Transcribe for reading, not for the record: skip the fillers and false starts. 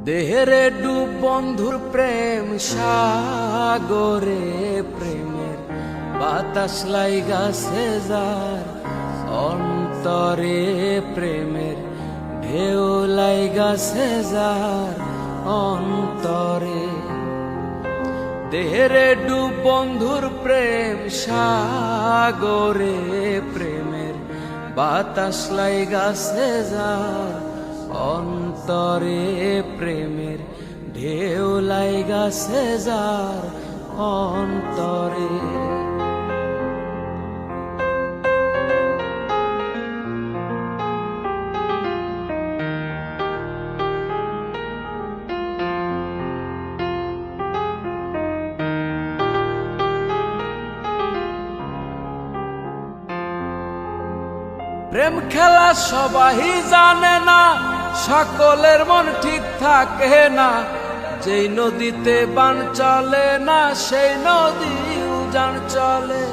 দেহেরে ডুব বন্ধুর প্রেম সাগরে, প্রেমের বাতাস লাইগাছে যার অন্তরে, প্রেমের ঢেউ লাইগাছে যার অন্তরে। দেহেরে ডুব বন্ধুর প্রেম সাগরে, প্রেমের বাতাস লাইগাছে যার অন্তরে, প্রেমের ঢেউ লাইগাছে যার অন্তরে। প্রেম খেলা সবাই জানে না, সকলের মন ঠিক থাকে না। যেই নদীতে বান চলে না, সেই নদী উজান চলে।